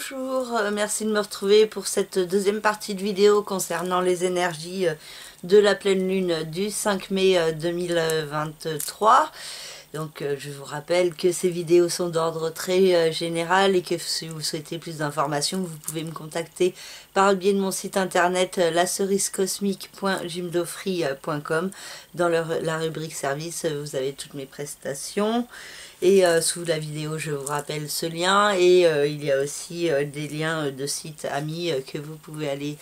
Bonjour, merci de me retrouver pour cette deuxième partie de vidéo concernant les énergies de la pleine lune du 5 mai 2023. Donc je vous rappelle que ces vidéos sont d'ordre très général et que si vous souhaitez plus d'informations, vous pouvez me contacter par le biais de mon site internet lacerisecosmique.jimdofree.com. Dans la rubrique service, vous avez toutes mes prestations. Et sous la vidéo, je vous rappelle ce lien. Et il y a aussi des liens de sites amis que vous pouvez aller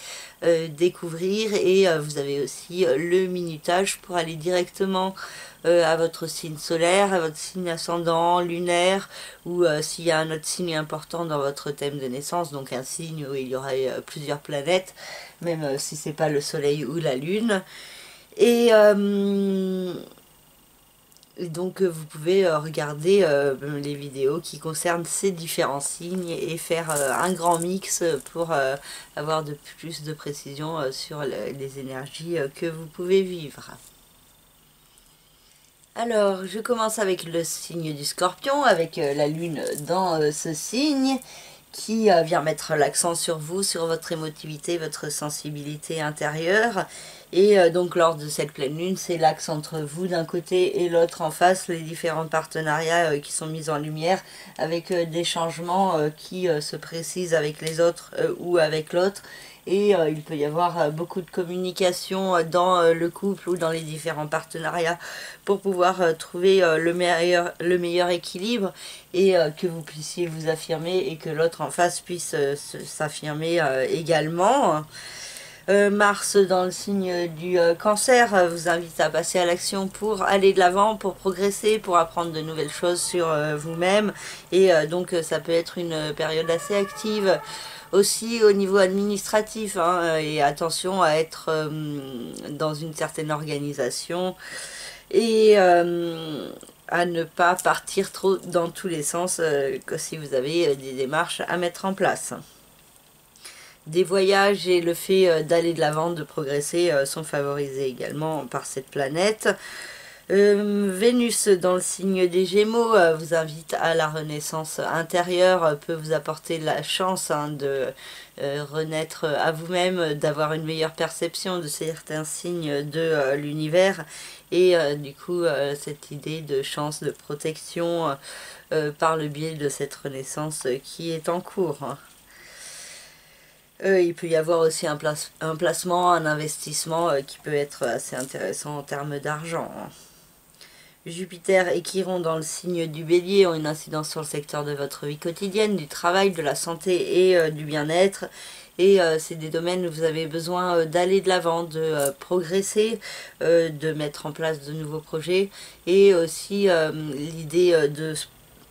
découvrir. Et vous avez aussi le minutage pour aller directement à votre signe solaire, à votre signe ascendant, lunaire, ou s'il y a un autre signe important dans votre thème de naissance, donc un signe où il y aurait plusieurs planètes, même si c'est pas le soleil ou la lune. Et donc vous pouvez regarder les vidéos qui concernent ces différents signes et faire un grand mix pour avoir plus de précision sur les énergies que vous pouvez vivre. Alors, je commence avec le signe du Scorpion, avec la lune dans ce signe, qui vient mettre l'accent sur vous, sur votre émotivité, votre sensibilité intérieure. Et donc lors de cette pleine lune, c'est l'axe entre vous d'un côté et l'autre en face, les différents partenariats qui sont mis en lumière, avec des changements qui se précisent avec les autres ou avec l'autre. Et il peut y avoir beaucoup de communication dans le couple ou dans les différents partenariats pour pouvoir trouver le meilleur équilibre et que vous puissiez vous affirmer et que l'autre en face puisse s'affirmer également. Mars dans le signe du cancer vous invite à passer à l'action pour aller de l'avant, pour progresser, pour apprendre de nouvelles choses sur vous-même. Et donc ça peut être une période assez active aussi au niveau administratif, hein, et attention à être dans une certaine organisation et à ne pas partir trop dans tous les sens que si vous avez des démarches à mettre en place. Des voyages et le fait d'aller de l'avant, de progresser sont favorisés également par cette planète. Vénus dans le signe des Gémeaux vous invite à la renaissance intérieure, peut vous apporter la chance de renaître à vous-même, d'avoir une meilleure perception de certains signes de l'univers et du coup cette idée de chance, de protection par le biais de cette renaissance qui est en cours. Il peut y avoir aussi un placement, un investissement qui peut être assez intéressant en termes d'argent. Jupiter et Chiron dans le signe du Bélier ont une incidence sur le secteur de votre vie quotidienne, du travail, de la santé et du bien-être. Et c'est des domaines où vous avez besoin d'aller de l'avant, de progresser, de mettre en place de nouveaux projets. Et aussi l'idée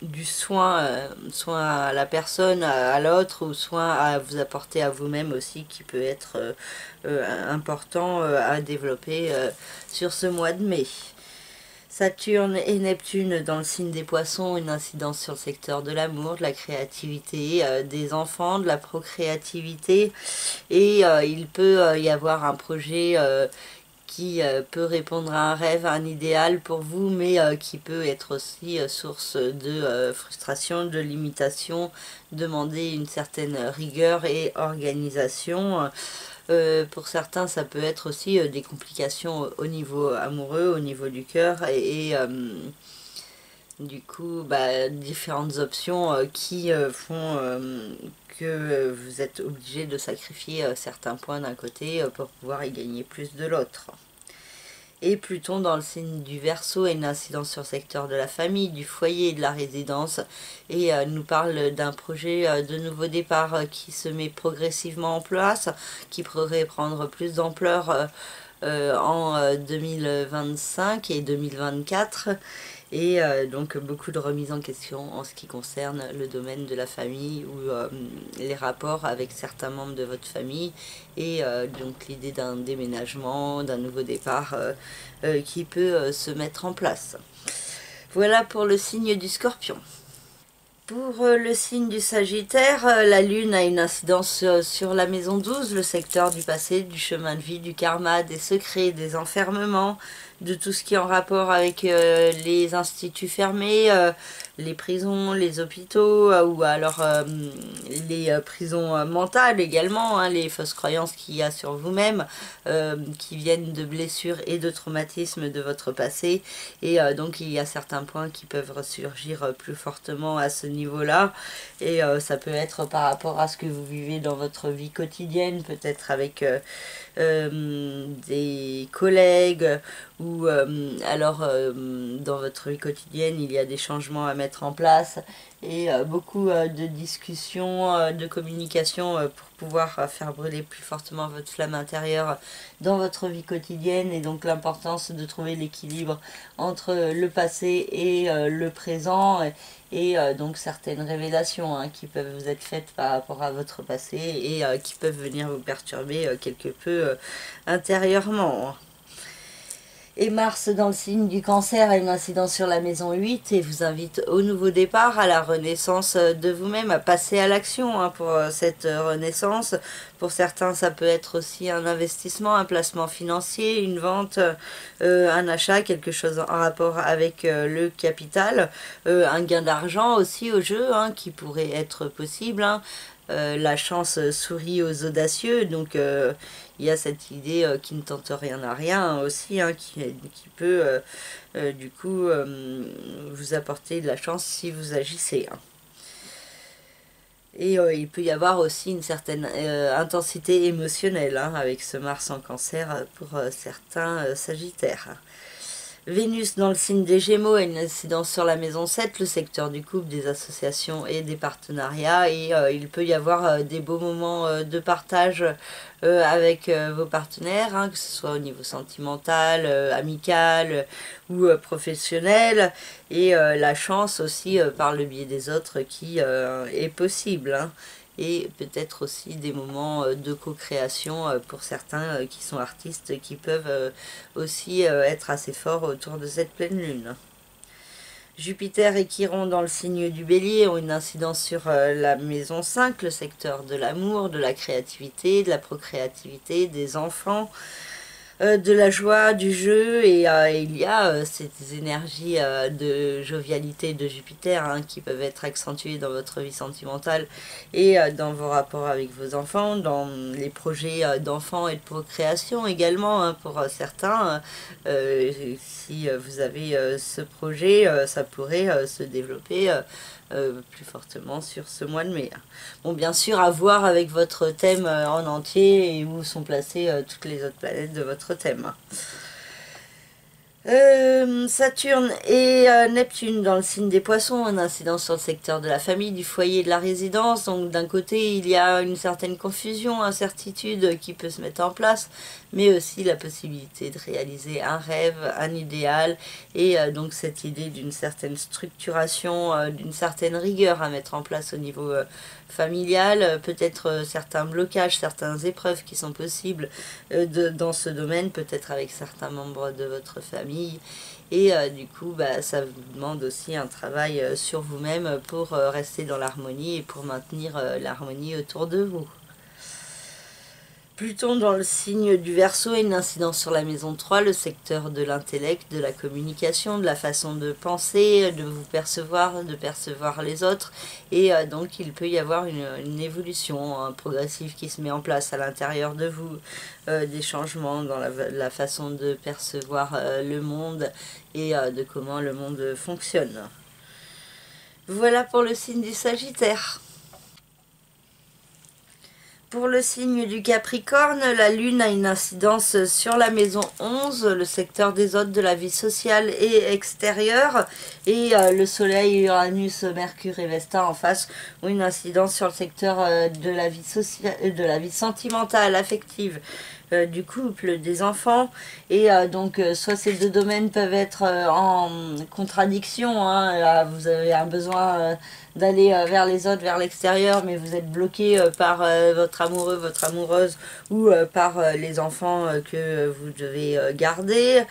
du soin, soin à la personne, à l'autre, ou soin à vous apporter à vous-même aussi, qui peut être important à développer sur ce mois de mai. Saturne et Neptune dans le signe des Poissons, une incidence sur le secteur de l'amour, de la créativité, des enfants, de la procréativité. Et il peut y avoir un projet qui peut répondre à un rêve, à un idéal pour vous, mais qui peut être aussi source de frustration, de limitation, demander une certaine rigueur et organisation. Pour certains, ça peut être aussi des complications au niveau amoureux, au niveau du cœur, et du coup, différentes options qui font que vous êtes obligé de sacrifier certains points d'un côté pour pouvoir y gagner plus de l'autre. Et Pluton dans le signe du Verseau a une incidence sur le secteur de la famille, du foyer et de la résidence, et nous parle d'un projet de nouveau départ qui se met progressivement en place, qui pourrait prendre plus d'ampleur en 2025 et 2024. Et donc beaucoup de remises en question en ce qui concerne le domaine de la famille ou les rapports avec certains membres de votre famille, et donc l'idée d'un déménagement, d'un nouveau départ qui peut se mettre en place. Voilà pour le signe du Scorpion. Pour le signe du Sagittaire, la Lune a une incidence sur la maison 12, le secteur du passé, du chemin de vie, du karma, des secrets, des enfermements, de tout ce qui est en rapport avec les instituts fermés, les prisons, les hôpitaux, ou alors les prisons mentales également, hein, les fausses croyances qu'il y a sur vous-même, qui viennent de blessures et de traumatismes de votre passé. Et donc il y a certains points qui peuvent ressurgir plus fortement à ce niveau-là. Et ça peut être par rapport à ce que vous vivez dans votre vie quotidienne, peut-être avec des collègues, ou alors dans votre vie quotidienne il y a des changements à mettre en place et beaucoup de discussions, de communication pour pouvoir faire brûler plus fortement votre flamme intérieure dans votre vie quotidienne. Et donc l'importance de trouver l'équilibre entre le passé et le présent, et donc certaines révélations qui peuvent vous être faites par rapport à votre passé et qui peuvent venir vous perturber quelque peu intérieurement. Et Mars dans le signe du Cancer a une incidence sur la maison 8 et vous invite au nouveau départ, à la renaissance de vous-même, à passer à l'action pour cette renaissance. Pour certains, ça peut être aussi un investissement, un placement financier, une vente, un achat, quelque chose en rapport avec le capital, un gain d'argent aussi au jeu qui pourrait être possible. La chance sourit aux audacieux, donc il y a cette idée qui ne tente rien à rien aussi, qui peut du coup vous apporter de la chance si vous agissez. Et il peut y avoir aussi une certaine intensité émotionnelle avec ce Mars en Cancer pour certains Sagittaires. Vénus dans le signe des Gémeaux a une incidence sur la maison 7, le secteur du couple, des associations et des partenariats. Et il peut y avoir des beaux moments de partage avec vos partenaires, que ce soit au niveau sentimental, amical ou professionnel. Et la chance aussi par le biais des autres qui est possible. Et peut-être aussi des moments de co-création pour certains qui sont artistes, qui peuvent aussi être assez forts autour de cette pleine lune. Jupiter et Chiron dans le signe du Bélier ont une incidence sur la maison 5, le secteur de l'amour, de la créativité, de la procréativité, des enfants, de la joie, du jeu. Et il y a ces énergies de jovialité de Jupiter qui peuvent être accentuées dans votre vie sentimentale et dans vos rapports avec vos enfants, dans les projets d'enfants et de procréation également pour certains. Si vous avez ce projet, ça pourrait se développer plus fortement sur ce mois de mai. Bon, bien sûr, à voir avec votre thème en entier et où sont placées toutes les autres planètes de votre thème. Saturne et Neptune dans le signe des Poissons, une incidence sur le secteur de la famille, du foyer et de la résidence. Donc d'un côté il y a une certaine confusion, incertitude qui peut se mettre en place, mais aussi la possibilité de réaliser un rêve, un idéal, et donc cette idée d'une certaine structuration, d'une certaine rigueur à mettre en place au niveau familial, peut-être certains blocages, certaines épreuves qui sont possibles dans ce domaine, peut-être avec certains membres de votre famille. Et du coup, ça vous demande aussi un travail sur vous-même pour rester dans l'harmonie et pour maintenir l'harmonie autour de vous. Pluton dans le signe du Verseau a une incidence sur la maison 3, le secteur de l'intellect, de la communication, de la façon de penser, de vous percevoir, de percevoir les autres. Et donc il peut y avoir une évolution progressive qui se met en place à l'intérieur de vous, des changements dans la façon de percevoir le monde et de comment le monde fonctionne. Voilà pour le signe du Sagittaire. Pour le signe du Capricorne, la Lune a une incidence sur la maison 11, le secteur des autres, de la vie sociale et extérieure. Et le Soleil, Uranus, Mercure et Vesta en face ont une incidence sur le secteur de la vie sociale, de la vie sentimentale, affective, du couple, des enfants. Et donc soit ces deux domaines peuvent être en contradiction, vous avez un besoin d'aller vers les autres, vers l'extérieur, mais vous êtes bloqué par votre amoureux, votre amoureuse, ou par les enfants que vous devez garder.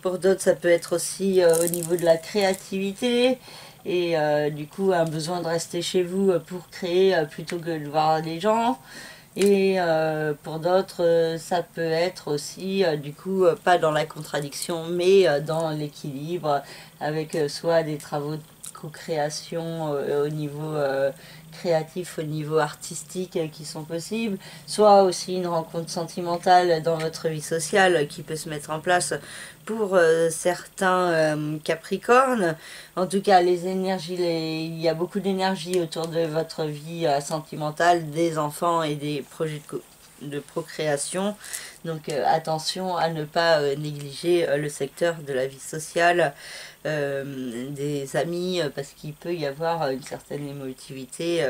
Pour d'autres, ça peut être aussi au niveau de la créativité. et du coup un besoin de rester chez vous pour créer plutôt que de voir les gens. Et pour d'autres, ça peut être aussi, du coup, pas dans la contradiction, mais dans l'équilibre, avec soit des travaux de co-création au niveau créatif, au niveau artistique qui sont possibles, soit aussi une rencontre sentimentale dans votre vie sociale qui peut se mettre en place pour certains Capricornes. En tout cas, les énergies, il y a beaucoup d'énergie autour de votre vie sentimentale, des enfants et des projets de procréation. Donc attention à ne pas négliger le secteur de la vie sociale, des amis, parce qu'il peut y avoir une certaine émotivité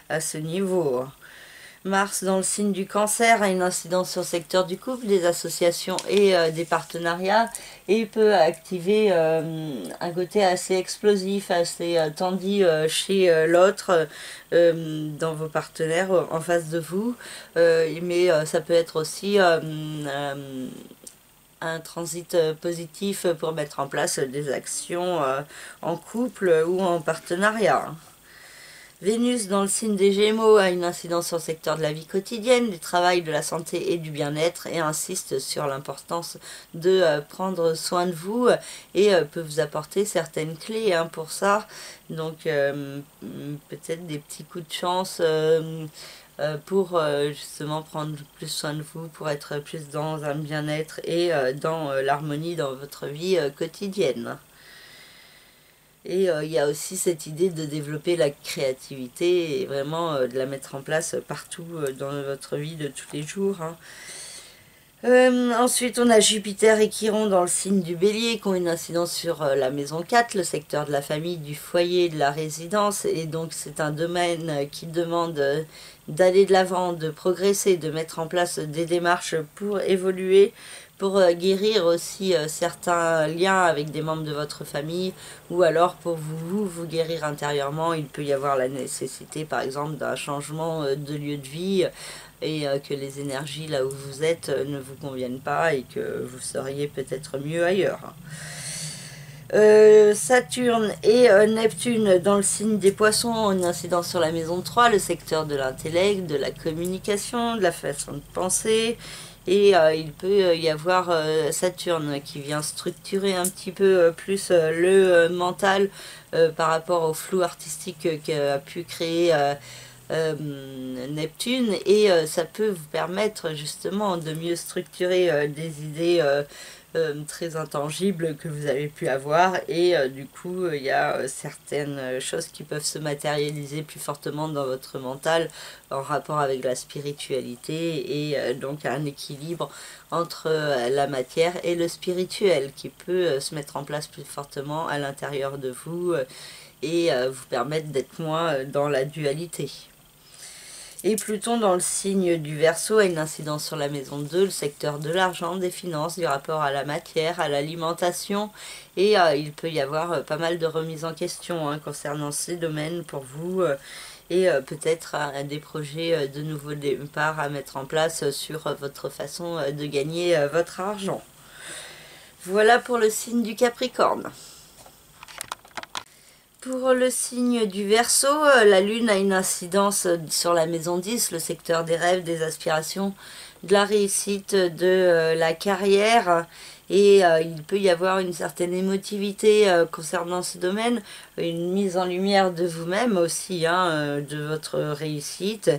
à ce niveau. Mars dans le signe du Cancer a une incidence sur le secteur du couple, des associations et des partenariats, et peut activer un côté assez explosif, assez tendu chez l'autre, dans vos partenaires en face de vous, mais ça peut être aussi un transit positif pour mettre en place des actions en couple ou en partenariat. Vénus dans le signe des Gémeaux a une incidence sur le secteur de la vie quotidienne, du travail, de la santé et du bien-être, et insiste sur l'importance de prendre soin de vous et peut vous apporter certaines clés pour ça. Donc peut-être des petits coups de chance pour justement prendre plus soin de vous, pour être plus dans un bien-être et dans l'harmonie dans votre vie quotidienne. Et il y a aussi cette idée de développer la créativité et vraiment de la mettre en place partout dans votre vie de tous les jours. Ensuite, on a Jupiter et Chiron dans le signe du Bélier qui ont une incidence sur la maison 4, le secteur de la famille, du foyer, de la résidence. Et donc, c'est un domaine qui demande d'aller de l'avant, de progresser, de mettre en place des démarches pour évoluer, pour guérir aussi certains liens avec des membres de votre famille, ou alors pour vous guérir intérieurement. Il peut y avoir la nécessité par exemple d'un changement de lieu de vie, et que les énergies là où vous êtes ne vous conviennent pas et que vous seriez peut-être mieux ailleurs. Saturne et Neptune dans le signe des Poissons ont une incidence sur la maison 3, le secteur de l'intellect, de la communication, de la façon de penser. Et il peut y avoir Saturne qui vient structurer un petit peu plus le mental par rapport au flou artistique qu'a pu créer Neptune, et ça peut vous permettre justement de mieux structurer des idées très intangibles que vous avez pu avoir, et du coup il y a certaines choses qui peuvent se matérialiser plus fortement dans votre mental en rapport avec la spiritualité, et donc un équilibre entre la matière et le spirituel qui peut se mettre en place plus fortement à l'intérieur de vous et vous permettre d'être moins dans la dualité. Et Pluton dans le signe du Verseau a une incidence sur la maison 2, le secteur de l'argent, des finances, du rapport à la matière, à l'alimentation. Et il peut y avoir pas mal de remises en question concernant ces domaines pour vous. Et peut-être des projets de nouveau départ à mettre en place sur votre façon de gagner votre argent. Voilà pour le signe du Capricorne. Pour le signe du Verseau, la Lune a une incidence sur la maison 10, le secteur des rêves, des aspirations, de la réussite, de la carrière. Et il peut y avoir une certaine émotivité concernant ce domaine, une mise en lumière de vous-même aussi, de votre réussite.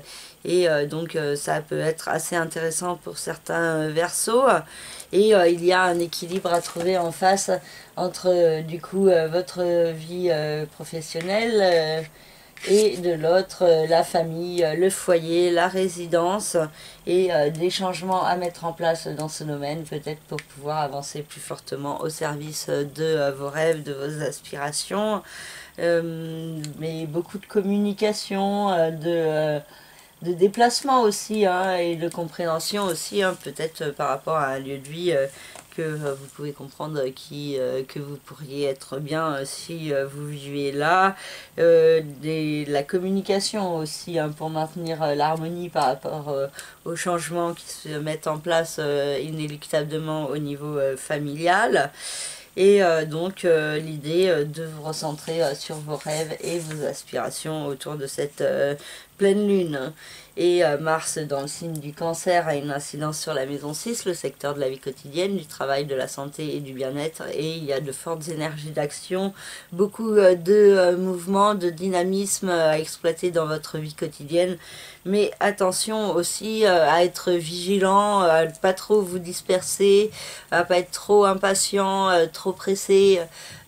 Et donc ça peut être assez intéressant pour certains Verseaux. Et il y a un équilibre à trouver en face entre du coup votre vie professionnelle et de l'autre la famille, le foyer, la résidence, et des changements à mettre en place dans ce domaine, peut-être pour pouvoir avancer plus fortement au service de vos rêves, de vos aspirations, mais beaucoup de communication, de déplacement aussi, et de compréhension aussi, peut-être par rapport à un lieu de vie que vous pouvez comprendre que vous pourriez être bien si vous vivez là. La communication aussi, pour maintenir l'harmonie par rapport aux changements qui se mettent en place inéluctablement au niveau familial. Et donc l'idée de vous recentrer sur vos rêves et vos aspirations autour de cette pleine lune. Et Mars dans le signe du Cancer a une incidence sur la maison 6, le secteur de la vie quotidienne, du travail, de la santé et du bien-être. Et il y a de fortes énergies d'action, beaucoup de mouvements, de dynamisme à exploiter dans votre vie quotidienne. Mais attention aussi à être vigilant, à ne pas trop vous disperser, à pas être trop impatient, trop pressé.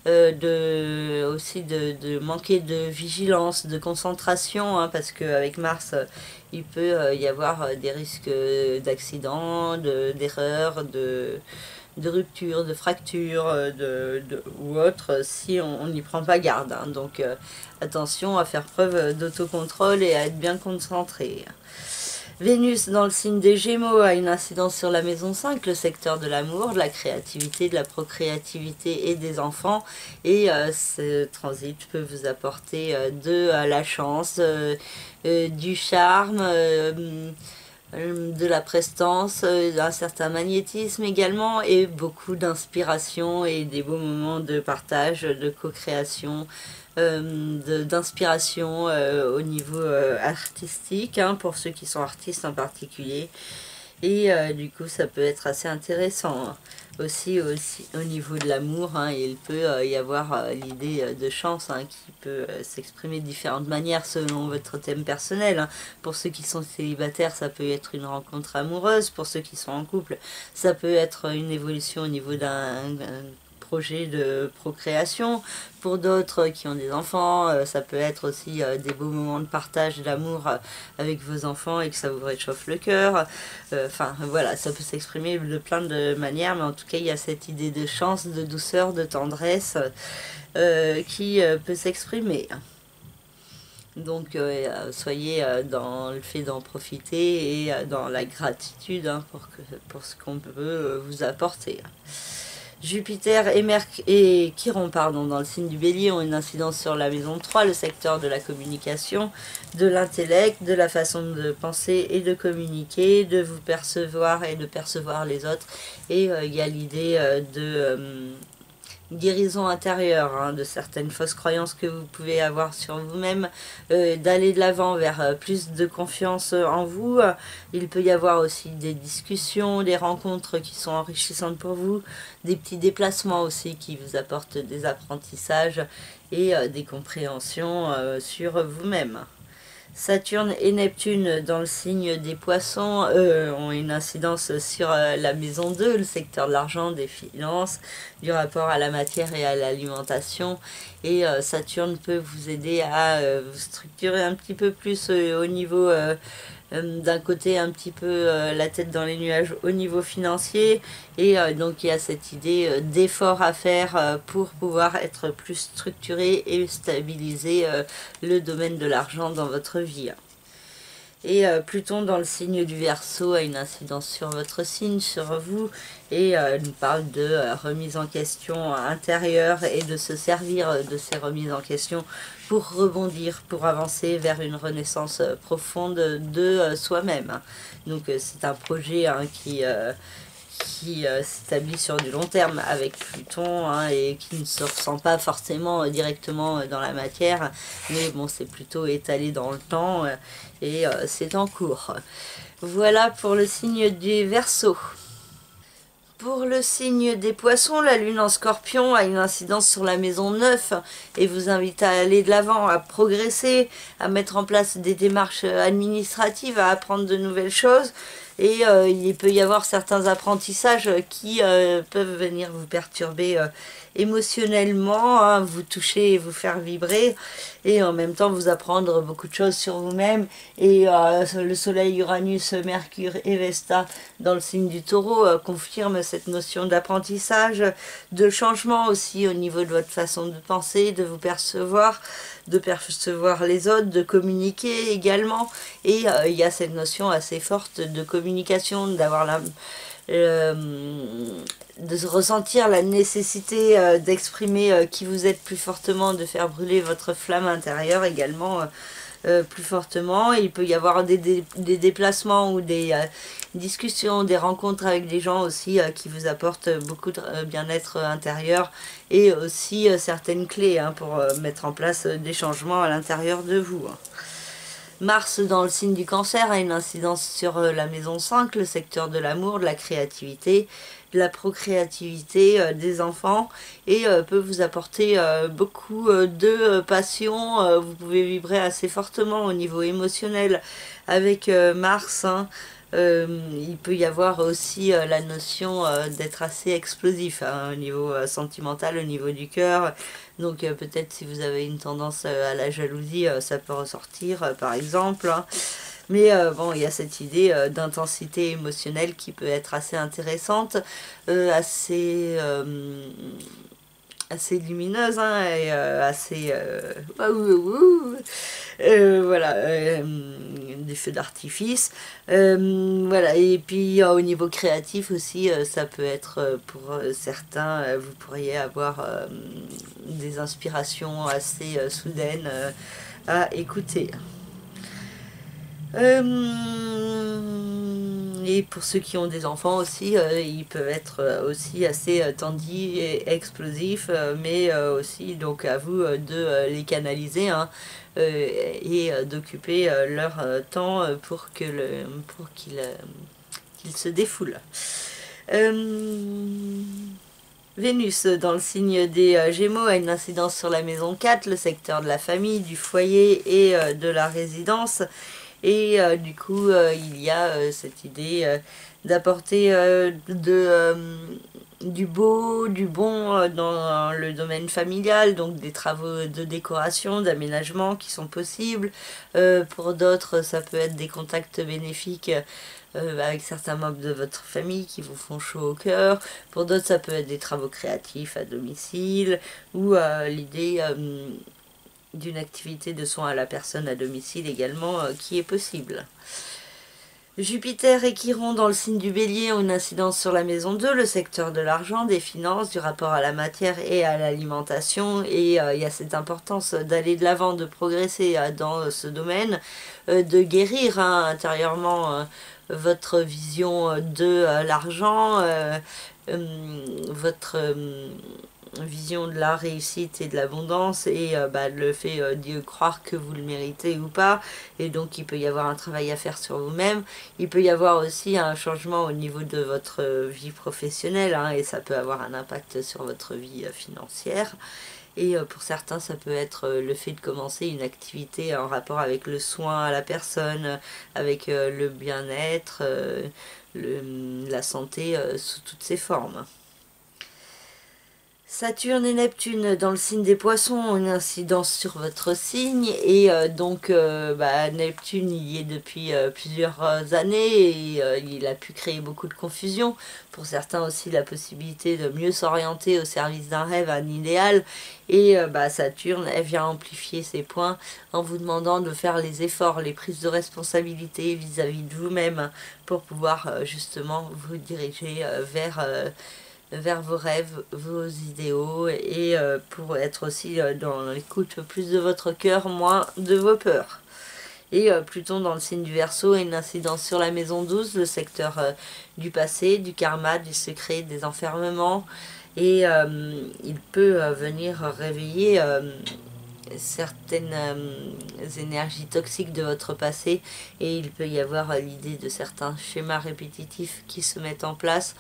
Aussi de manquer de vigilance, de concentration, hein, parce qu'avec Mars, il peut y avoir des risques d'accidents, d'erreurs, de ruptures, de fractures ou autres si on n'y prend pas garde. Hein. Donc attention à faire preuve d'autocontrôle et à être bien concentré. Vénus dans le signe des Gémeaux a une incidence sur la maison 5, le secteur de l'amour, de la créativité, de la procréativité et des enfants. Et ce transit peut vous apporter de la chance, du charme, de la prestance, d'un certain magnétisme également, et beaucoup d'inspiration et des beaux moments de partage, de co-création, d'inspiration au niveau artistique, hein, pour ceux qui sont artistes en particulier. Et du coup ça peut être assez intéressant, hein. Aussi au niveau de l'amour, hein, il peut y avoir l'idée de chance, hein, qui peut s'exprimer de différentes manières selon votre thème personnel, hein. Pour ceux qui sont célibataires, ça peut être une rencontre amoureuse. Pour ceux qui sont en couple, ça peut être une évolution au niveau d'un projet de procréation. Pour d'autres qui ont des enfants, ça peut être aussi des beaux moments de partage d'amour avec vos enfants et que ça vous réchauffe le cœur. Enfin voilà, ça peut s'exprimer de plein de manières, mais en tout cas il y a cette idée de chance, de douceur, de tendresse qui peut s'exprimer. Donc soyez dans le fait d'en profiter et dans la gratitude, hein, pour ce qu'on peut vous apporter. Jupiter et Chiron, pardon, dans le signe du Bélier ont une incidence sur la maison 3, le secteur de la communication, de l'intellect, de la façon de penser et de communiquer, de vous percevoir et de percevoir les autres. Et il y a l'idée de guérison intérieure, hein, de certaines fausses croyances que vous pouvez avoir sur vous-même, d'aller de l'avant vers plus de confiance en vous. Il peut y avoir aussi des discussions, des rencontres qui sont enrichissantes pour vous, des petits déplacements aussi qui vous apportent des apprentissages et des compréhensions sur vous-même. Saturne et Neptune dans le signe des Poissons ont une incidence sur la maison 2, le secteur de l'argent, des finances, du rapport à la matière et à l'alimentation. Et Saturne peut vous aider à vous structurer un petit peu plus au niveau d'un côté un petit peu la tête dans les nuages au niveau financier, et donc il y a cette idée d'effort à faire pour pouvoir être plus structuré et stabiliser le domaine de l'argent dans votre vie. Et Pluton dans le signe du Verseau a une incidence sur votre signe, sur vous, et nous parle de remise en question intérieure et de se servir de ces remises en question pour rebondir, pour avancer vers une renaissance profonde de soi-même. Donc c'est un projet, hein, qui s'établit sur du long terme avec Pluton, hein, et qui ne se ressent pas forcément directement dans la matière, mais bon, c'est plutôt étalé dans le temps et c'est en cours. Voilà pour le signe du Verseau. Pour le signe des Poissons, la lune en Scorpion a une incidence sur la maison 9 et vous invite à aller de l'avant, à progresser, à mettre en place des démarches administratives, à apprendre de nouvelles choses. Et il peut y avoir certains apprentissages qui peuvent venir vous perturber émotionnellement, hein, vous toucher et vous faire vibrer, et en même temps vous apprendre beaucoup de choses sur vous-même. Et le soleil, Uranus, Mercure et Vesta dans le signe du Taureau confirment cette notion d'apprentissage, de changement aussi au niveau de votre façon de penser, de vous percevoir, de percevoir les autres, de communiquer également. Et il y a cette notion assez forte de communication, d'avoir de ressentir la nécessité d'exprimer qui vous êtes plus fortement, de faire brûler votre flamme intérieure également plus fortement. Il peut y avoir des déplacements ou des discussions, des rencontres avec des gens aussi qui vous apportent beaucoup de bien-être intérieur et aussi certaines clés pour mettre en place des changements à l'intérieur de vous. Mars dans le signe du Cancer a une incidence sur la maison 5, le secteur de l'amour, de la créativité, de la procréativité des enfants et peut vous apporter beaucoup de passion. Vous pouvez vibrer assez fortement au niveau émotionnel avec Mars. Il peut y avoir aussi la notion d'être assez explosif au niveau sentimental, au niveau du cœur. Donc peut-être si vous avez une tendance à la jalousie, ça peut ressortir par exemple. Mais bon, il y a cette idée d'intensité émotionnelle qui peut être assez intéressante, assez lumineuse et assez voilà, des feux d'artifice, voilà. Et puis au niveau créatif aussi, ça peut être pour certains, vous pourriez avoir des inspirations assez soudaines à écouter. Et pour ceux qui ont des enfants aussi, ils peuvent être aussi assez tendus et explosifs, mais aussi donc à vous de les canaliser et d'occuper leur temps pour qu'ils se défoulent. Vénus dans le signe des Gémeaux a une incidence sur la maison 4, le secteur de la famille, du foyer et de la résidence. Et du coup, il y a cette idée d'apporter du beau, du bon dans le domaine familial, donc des travaux de décoration, d'aménagement qui sont possibles. Pour d'autres, ça peut être des contacts bénéfiques avec certains membres de votre famille qui vous font chaud au cœur. Pour d'autres, ça peut être des travaux créatifs à domicile ou l'idée d'une activité de soins à la personne à domicile également qui est possible. Jupiter et Chiron dans le signe du Bélier ont une incidence sur la maison 2, le secteur de l'argent, des finances, du rapport à la matière et à l'alimentation. Et il y a cette importance d'aller de l'avant, de progresser dans ce domaine, de guérir intérieurement votre vision de l'argent, votre vision de la réussite et de l'abondance et le fait de croire que vous le méritez ou pas, et donc il peut y avoir un travail à faire sur vous-même. Il peut y avoir aussi un changement au niveau de votre vie professionnelle et ça peut avoir un impact sur votre vie financière. Et pour certains, ça peut être le fait de commencer une activité en rapport avec le soin à la personne, avec le bien-être, la santé sous toutes ses formes. Saturne et Neptune dans le signe des Poissons ont une incidence sur votre signe et donc Neptune y est depuis plusieurs années et il a pu créer beaucoup de confusion. Pour certains aussi la possibilité de mieux s'orienter au service d'un rêve, un idéal, et Saturne elle vient amplifier ces points en vous demandant de faire les efforts, les prises de responsabilité vis-à-vis de vous-même pour pouvoir justement vous diriger vers vos rêves, vos idéaux et pour être aussi dans l'écoute plus de votre cœur, moins de vos peurs. Et Pluton dans le signe du Verseau a une incidence sur la maison 12, le secteur du passé, du karma, du secret, des enfermements, et il peut venir réveiller certaines énergies toxiques de votre passé et il peut y avoir l'idée de certains schémas répétitifs qui se mettent en place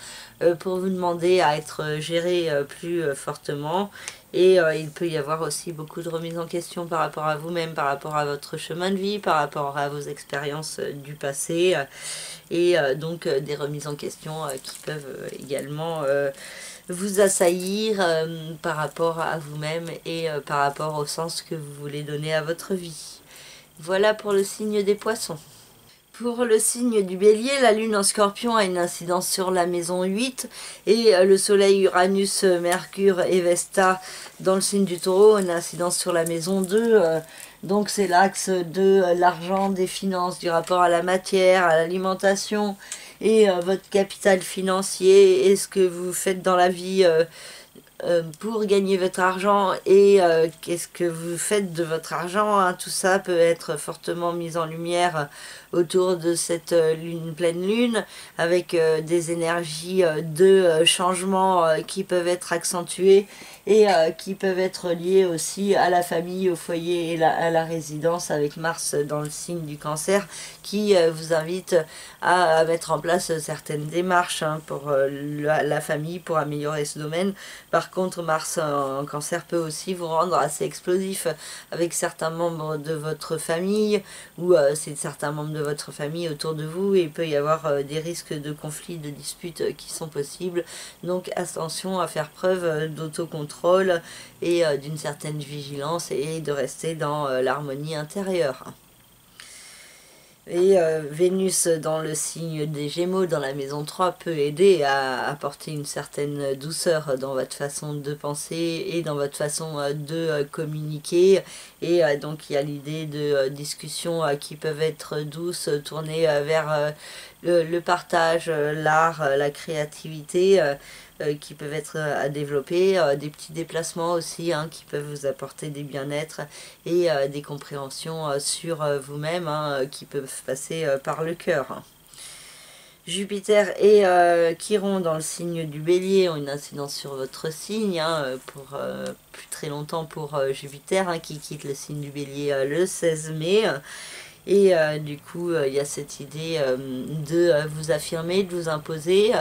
pour vous demander à être géré plus fortement. Et il peut y avoir aussi beaucoup de remises en question par rapport à vous-même, par rapport à votre chemin de vie, par rapport à vos expériences du passé et donc des remises en question qui peuvent également vous assaillir par rapport à vous-même et par rapport au sens que vous voulez donner à votre vie. Voilà pour le signe des Poissons. Pour le signe du Bélier, la Lune en Scorpion a une incidence sur la maison 8 et le Soleil, Uranus, Mercure et Vesta dans le signe du Taureau, une incidence sur la maison 2. Donc c'est l'axe de l'argent, des finances, du rapport à la matière, à l'alimentation et votre capital financier et ce que vous faites dans la vie pour gagner votre argent et qu'est-ce que vous faites de votre argent, hein, tout ça peut être fortement mis en lumière autour de cette pleine lune, avec des énergies de changement qui peuvent être accentuées et qui peuvent être liées aussi à la famille, au foyer et à la résidence, avec Mars dans le signe du Cancer, qui vous invite à mettre en place certaines démarches, hein, pour la famille, pour améliorer ce domaine. Par contre, Mars en Cancer peut aussi vous rendre assez explosif avec certains membres de votre famille, ou c'est certains membres de votre famille autour de vous, et il peut y avoir des risques de conflits, de disputes qui sont possibles. Donc attention à faire preuve d'autocontrôle et d'une certaine vigilance, et de rester dans l'harmonie intérieure. Et Vénus dans le signe des Gémeaux, dans la maison 3, peut aider à apporter une certaine douceur dans votre façon de penser et dans votre façon de communiquer. Et donc il y a l'idée de discussions qui peuvent être douces, tournées vers le partage, l'art, la créativité, qui peuvent être à développer, des petits déplacements aussi, hein, qui peuvent vous apporter des bien-être et des compréhensions sur vous-même, hein, qui peuvent passer par le cœur. Jupiter et Chiron dans le signe du Bélier ont une incidence sur votre signe, hein, pour plus très longtemps pour Jupiter, hein, qui quitte le signe du Bélier le 16 mai. Et du coup, il y a cette idée de vous affirmer, de vous imposer,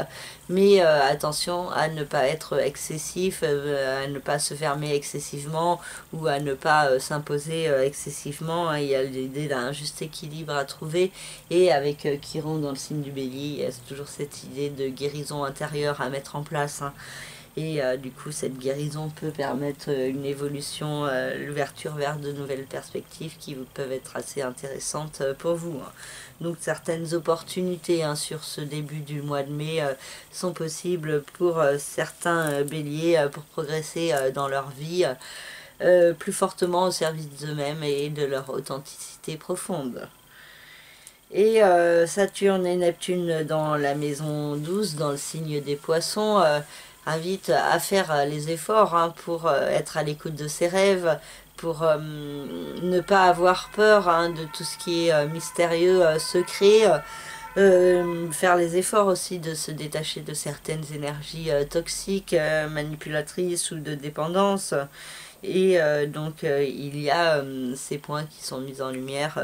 mais attention à ne pas être excessif, à ne pas se fermer excessivement, ou à ne pas s'imposer excessivement, hein. Il y a l'idée d'un juste équilibre à trouver, et avec Chiron dans le signe du Bélier, il y a toujours cette idée de guérison intérieure à mettre en place, hein. Et du coup, cette guérison peut permettre une évolution, l'ouverture vers de nouvelles perspectives qui peuvent être assez intéressantes pour vous, hein. Donc certaines opportunités, hein, sur ce début du mois de mai sont possibles pour certains béliers, pour progresser dans leur vie plus fortement au service d'eux-mêmes et de leur authenticité profonde. Et Saturne et Neptune dans la maison 12, dans le signe des Poissons, invite à faire les efforts, hein, pour être à l'écoute de ses rêves, pour ne pas avoir peur, hein, de tout ce qui est mystérieux, secret, faire les efforts aussi de se détacher de certaines énergies toxiques, manipulatrices ou de dépendance. Et donc il y a ces points qui sont mis en lumière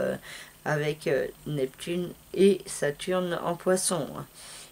avec Neptune et Saturne en Poisson.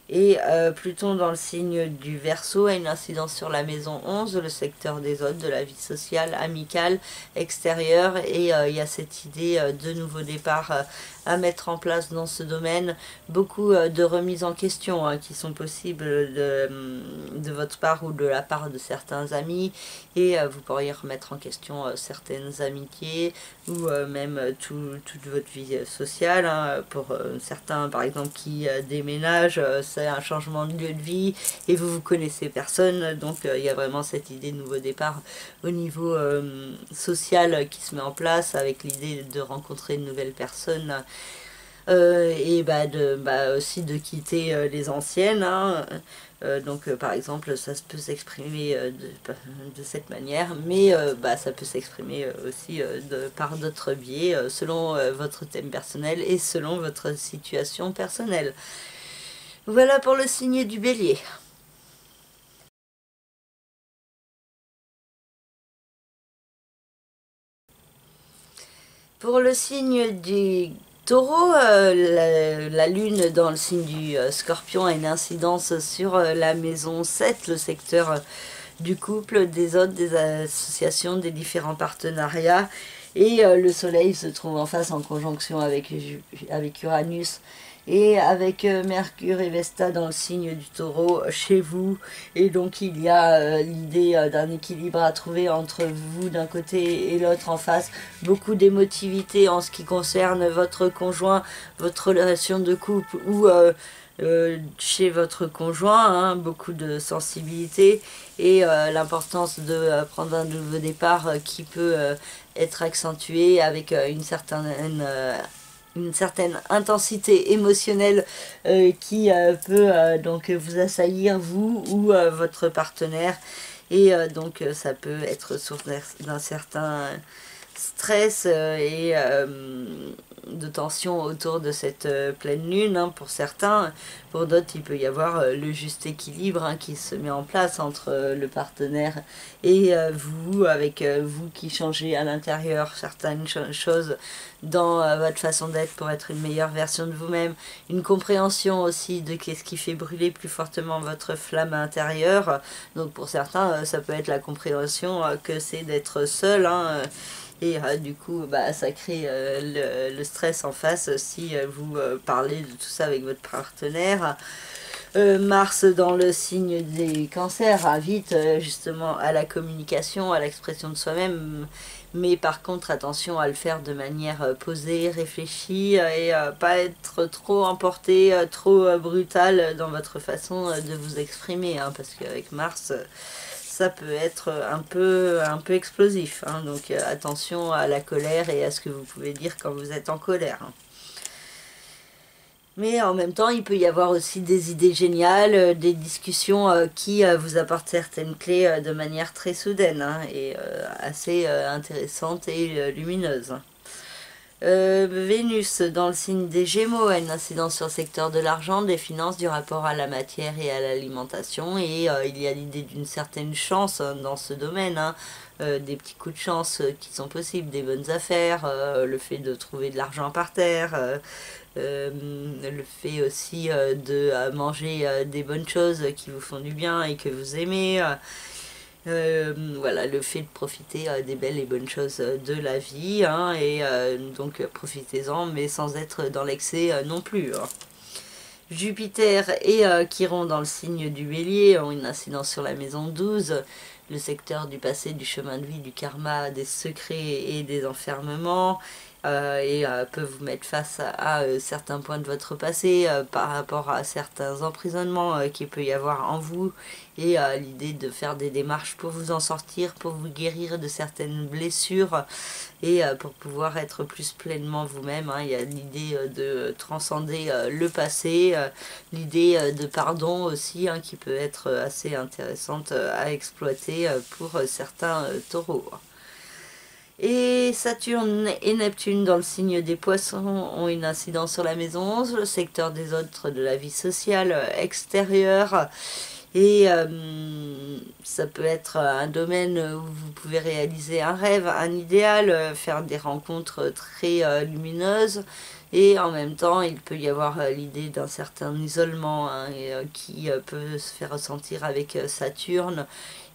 Et Pluton dans le signe du Verseau a une incidence sur la maison 11, le secteur des autres, de la vie sociale, amicale, extérieure, et il y a cette idée de nouveau départ à mettre en place dans ce domaine, beaucoup de remises en question, hein, qui sont possibles de votre part ou de la part de certains amis, et vous pourriez remettre en question certaines amitiés, ou même toute votre vie sociale, hein, pour certains par exemple qui déménagent, c'est un changement de lieu de vie et vous connaissez personne, donc il y a vraiment cette idée de nouveau départ au niveau social qui se met en place, avec l'idée de rencontrer de nouvelles personnes, et aussi de quitter les anciennes, hein. Donc par exemple ça peut s'exprimer de cette manière, mais ça peut s'exprimer aussi par d'autres biais, selon votre thème personnel et selon votre situation personnelle. Voilà pour le signe du Bélier. Pour le signe du Taureau, la lune dans le signe du Scorpion a une incidence sur la maison 7, le secteur du couple, des autres, des associations, des différents partenariats. Et le soleil se trouve en face en conjonction avec Uranus et avec Mercure et Vesta dans le signe du Taureau chez vous. Et donc il y a l'idée d'un équilibre à trouver entre vous d'un côté et l'autre en face. Beaucoup d'émotivité en ce qui concerne votre conjoint, votre relation de couple, ou chez votre conjoint, hein, beaucoup de sensibilité, et l'importance de prendre un nouveau départ qui peut être accentué avec une certaine intensité émotionnelle qui peut donc vous assaillir, vous ou votre partenaire. et donc ça peut être source d'un certain stress et de tension autour de cette pleine lune, hein, pour certains. Pour d'autres, il peut y avoir le juste équilibre, hein, qui se met en place entre le partenaire et vous, avec vous qui changez à l'intérieur certaines choses dans votre façon d'être pour être une meilleure version de vous-même, une compréhension aussi de qu'est-ce qui fait brûler plus fortement votre flamme intérieure. Donc pour certains, ça peut être la compréhension que c'est d'être seul, hein, et du coup ça crée le stress en face si vous parlez de tout ça avec votre partenaire. Mars dans le signe des cancers invite justement à la communication, à l'expression de soi-même, mais par contre attention à le faire de manière posée, réfléchie, et pas être trop emporté, trop brutal dans votre façon de vous exprimer, hein, parce qu'avec Mars ça peut être un peu explosif, hein, donc attention à la colère et à ce que vous pouvez dire quand vous êtes en colère. Mais en même temps, il peut y avoir aussi des idées géniales, des discussions qui vous apportent certaines clés de manière très soudaine, hein, et assez intéressante et lumineuse. Vénus dans le signe des Gémeaux a une incidence sur le secteur de l'argent, des finances, du rapport à la matière et à l'alimentation, et il y a l'idée d'une certaine chance dans ce domaine, hein, des petits coups de chance qui sont possibles, des bonnes affaires, le fait de trouver de l'argent par terre, le fait aussi de manger des bonnes choses qui vous font du bien et que vous aimez. Voilà, le fait de profiter des belles et bonnes choses de la vie, hein, et donc profitez-en, mais sans être dans l'excès non plus, hein. Jupiter et Chiron dans le signe du Bélier ont une incidence sur la maison 12, le secteur du passé, du chemin de vie, du karma, des secrets et des enfermements, et peuvent vous mettre face à certains points de votre passé par rapport à certains emprisonnements qu'il peut y avoir en vous, et l'idée de faire des démarches pour vous en sortir, pour vous guérir de certaines blessures et pour pouvoir être plus pleinement vous-même, hein. Il y a l'idée de transcender le passé, l'idée de pardon aussi, hein, qui peut être assez intéressante à exploiter pour certains taureaux. Et Saturne et Neptune dans le signe des Poissons ont une incidence sur la maison 11, le secteur des autres, de la vie sociale extérieure. Et ça peut être un domaine où vous pouvez réaliser un rêve, un idéal, faire des rencontres très lumineuses. Et en même temps, il peut y avoir l'idée d'un certain isolement, hein, et, qui peut se faire ressentir avec Saturne.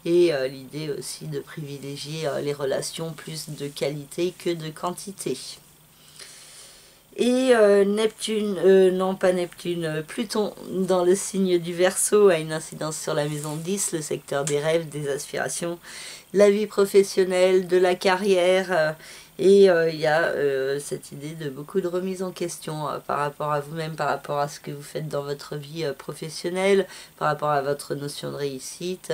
Et l'idée aussi de privilégier les relations plus de qualité que de quantité. Et Neptune, non pas Neptune, Pluton dans le signe du Verseau a une incidence sur la maison 10, le secteur des rêves, des aspirations, la vie professionnelle, de la carrière, et il y a cette idée de beaucoup de remise en question par rapport à vous-même, par rapport à ce que vous faites dans votre vie professionnelle, par rapport à votre notion de réussite.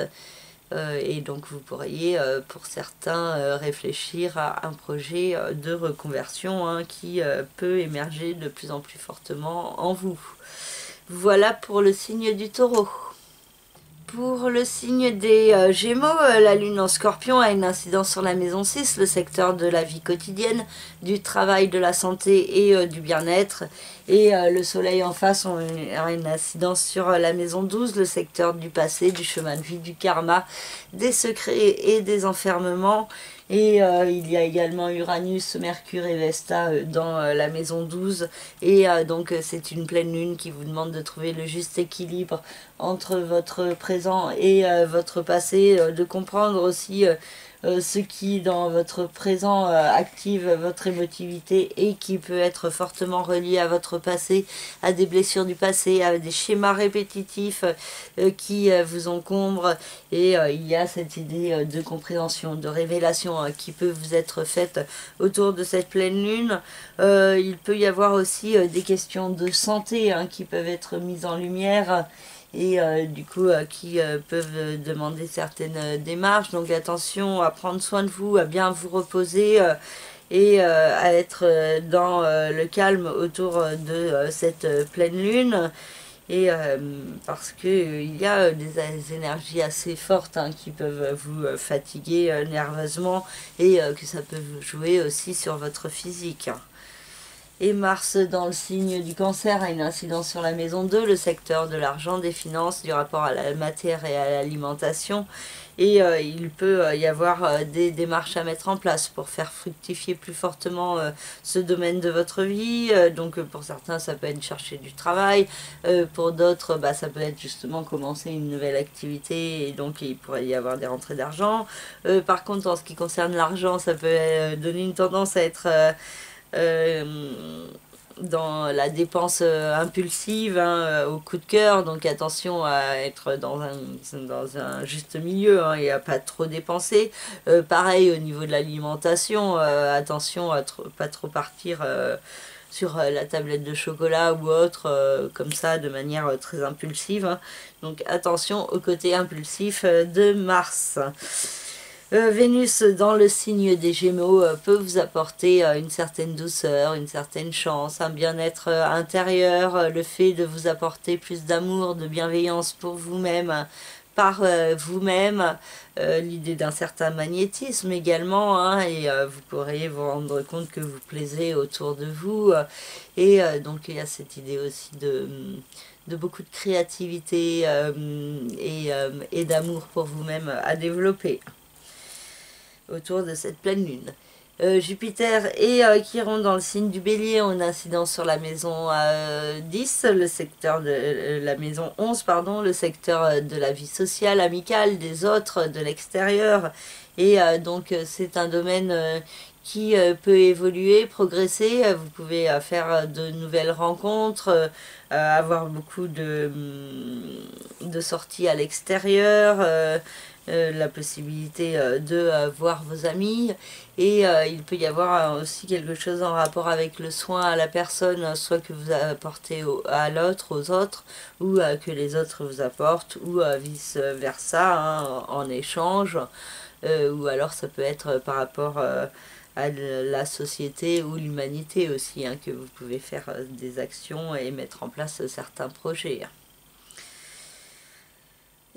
Et donc vous pourriez pour certains réfléchir à un projet de reconversion, hein, qui peut émerger de plus en plus fortement en vous. Voilà pour le signe du Taureau. Pour le signe des Gémeaux, la lune en Scorpion a une incidence sur la maison 6, le secteur de la vie quotidienne, du travail, de la santé et du bien-être. Et le soleil en face a une incidence sur la maison 12, le secteur du passé, du chemin de vie, du karma, des secrets et des enfermements. Et il y a également Uranus, Mercure et Vesta dans la maison 12. Et donc c'est une pleine lune qui vous demande de trouver le juste équilibre entre votre présent et votre passé, de comprendre aussi ce qui dans votre présent active votre émotivité et qui peut être fortement relié à votre passé, à des blessures du passé, à des schémas répétitifs qui vous encombrent. Et il y a cette idée de compréhension, de révélation qui peut vous être faite autour de cette pleine lune. Il peut y avoir aussi des questions de santé, hein, qui peuvent être mises en lumière, et du coup qui peuvent demander certaines démarches. Donc attention à prendre soin de vous, à bien vous reposer et à être dans le calme autour de cette pleine lune. Et parce que il y a des énergies assez fortes qui peuvent vous fatiguer nerveusement et que ça peut jouer aussi sur votre physique. Et Mars dans le signe du Cancer a une incidence sur la maison 2, le secteur de l'argent, des finances, du rapport à la matière et à l'alimentation. Et il peut y avoir des démarches à mettre en place pour faire fructifier plus fortement ce domaine de votre vie. Donc pour certains, ça peut être chercher du travail. Pour d'autres, ça peut être justement commencer une nouvelle activité et donc il pourrait y avoir des rentrées d'argent. Par contre, en ce qui concerne l'argent, ça peut donner une tendance à être dans la dépense impulsive, au coup de cœur, donc attention à être dans un juste milieu et à pas trop dépenser. Pareil au niveau de l'alimentation, attention à pas trop partir sur la tablette de chocolat ou autre, comme ça, de manière très impulsive. Donc attention au côté impulsif de Mars. Vénus dans le signe des Gémeaux peut vous apporter une certaine douceur, une certaine chance, un bien-être intérieur, le fait de vous apporter plus d'amour, de bienveillance pour vous-même, par vous-même, l'idée d'un certain magnétisme également, et vous pourrez vous rendre compte que vous plaisez autour de vous, et donc il y a cette idée aussi de beaucoup de créativité et d'amour pour vous-même à développer autour de cette pleine lune. Jupiter et Chiron dans le signe du Bélier ont une incidence sur la maison 10, le secteur de la maison 11, pardon, le secteur de la vie sociale, amicale, des autres, de l'extérieur. Et donc c'est un domaine qui peut évoluer, progresser. Vous pouvez faire de nouvelles rencontres, avoir beaucoup de sorties à l'extérieur, la possibilité de voir vos amis, et il peut y avoir aussi quelque chose en rapport avec le soin à la personne, soit que vous apportez à l'autre, aux autres, ou que les autres vous apportent, ou vice versa, en échange, ou alors ça peut être par rapport à la société ou l'humanité aussi, que vous pouvez faire des actions et mettre en place certains projets.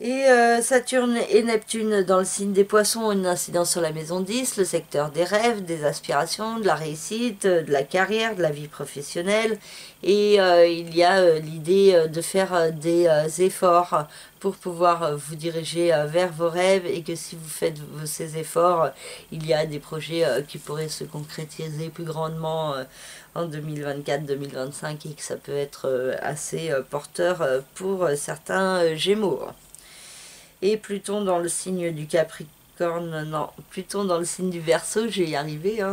Et Saturne et Neptune dans le signe des Poissons ont une incidence sur la maison 10, le secteur des rêves, des aspirations, de la réussite, de la carrière, de la vie professionnelle. Et il y a l'idée de faire des efforts pour pouvoir vous diriger vers vos rêves, et que si vous faites ces efforts, il y a des projets qui pourraient se concrétiser plus grandement en 2024-2025, et que ça peut être assez porteur pour certains Gémeaux. Et Pluton dans le signe du Capricorne, non, Pluton dans le signe du Verseau, je vais y arriver,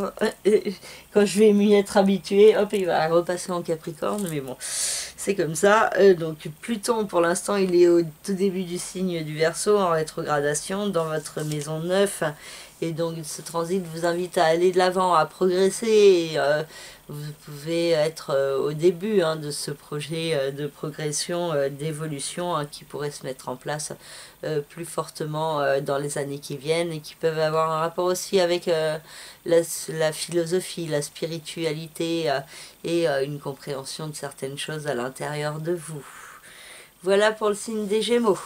quand je vais m'y être habituée, hop, il va repasser en Capricorne, mais bon, c'est comme ça. Donc Pluton, pour l'instant, il est au tout début du signe du Verseau, en rétrogradation, dans votre maison 9, et donc ce transit vous invite à aller de l'avant, à progresser, et vous pouvez être au début de ce projet de progression, d'évolution, qui pourrait se mettre en place plus fortement dans les années qui viennent, et qui peuvent avoir un rapport aussi avec la philosophie, la spiritualité, et une compréhension de certaines choses à l'intérieur de vous. Voilà pour le signe des Gémeaux.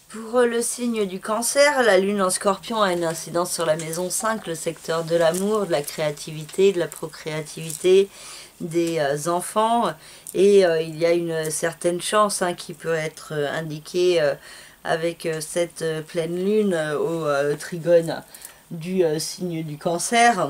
Pour le signe du Cancer, la lune en Scorpion a une incidence sur la maison 5, le secteur de l'amour, de la créativité, de la procréativité, des enfants, et il y a une certaine chance qui peut être indiquée avec cette pleine lune au trigone du signe du Cancer.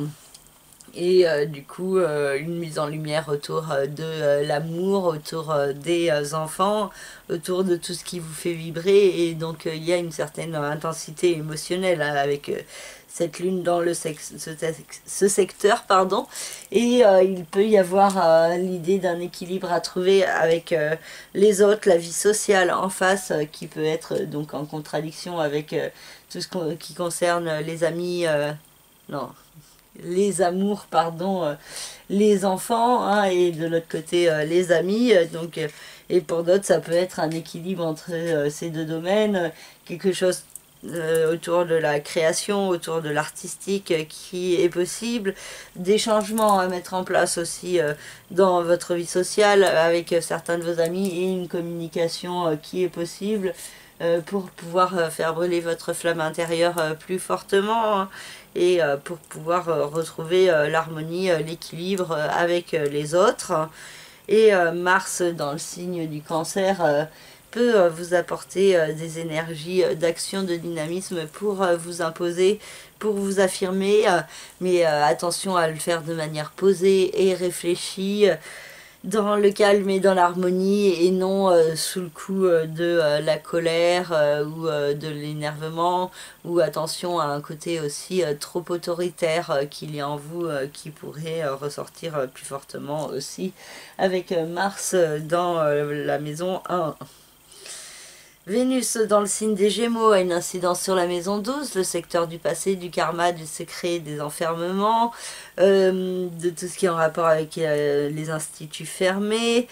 Et du coup, une mise en lumière autour de l'amour, autour des enfants, autour de tout ce qui vous fait vibrer. Et donc, il y a une certaine intensité émotionnelle avec cette lune dans ce secteur, pardon. Et il peut y avoir l'idée d'un équilibre à trouver avec les autres, la vie sociale en face, qui peut être donc en contradiction avec tout ce qui concerne les amis, non, les amours, pardon, les enfants, et de l'autre côté les amis, et pour d'autres ça peut être un équilibre entre ces deux domaines, quelque chose autour de la création, autour de l'artistique qui est possible, des changements à mettre en place aussi dans votre vie sociale avec certains de vos amis et une communication qui est possible pour pouvoir faire brûler votre flamme intérieure plus fortement et pour pouvoir retrouver l'harmonie, l'équilibre avec les autres. Et Mars dans le signe du Cancer peut vous apporter des énergies d'action, de dynamisme pour vous imposer, pour vous affirmer, mais attention à le faire de manière posée et réfléchie, dans le calme et dans l'harmonie et non sous le coup de la colère ou de l'énervement, ou attention à un côté aussi trop autoritaire qu'il y a en vous qui pourrait ressortir plus fortement aussi avec Mars dans la maison 1. Vénus dans le signe des Gémeaux a une incidence sur la maison 12, le secteur du passé, du karma, du secret, des enfermements, de tout ce qui est en rapport avec les instituts fermés.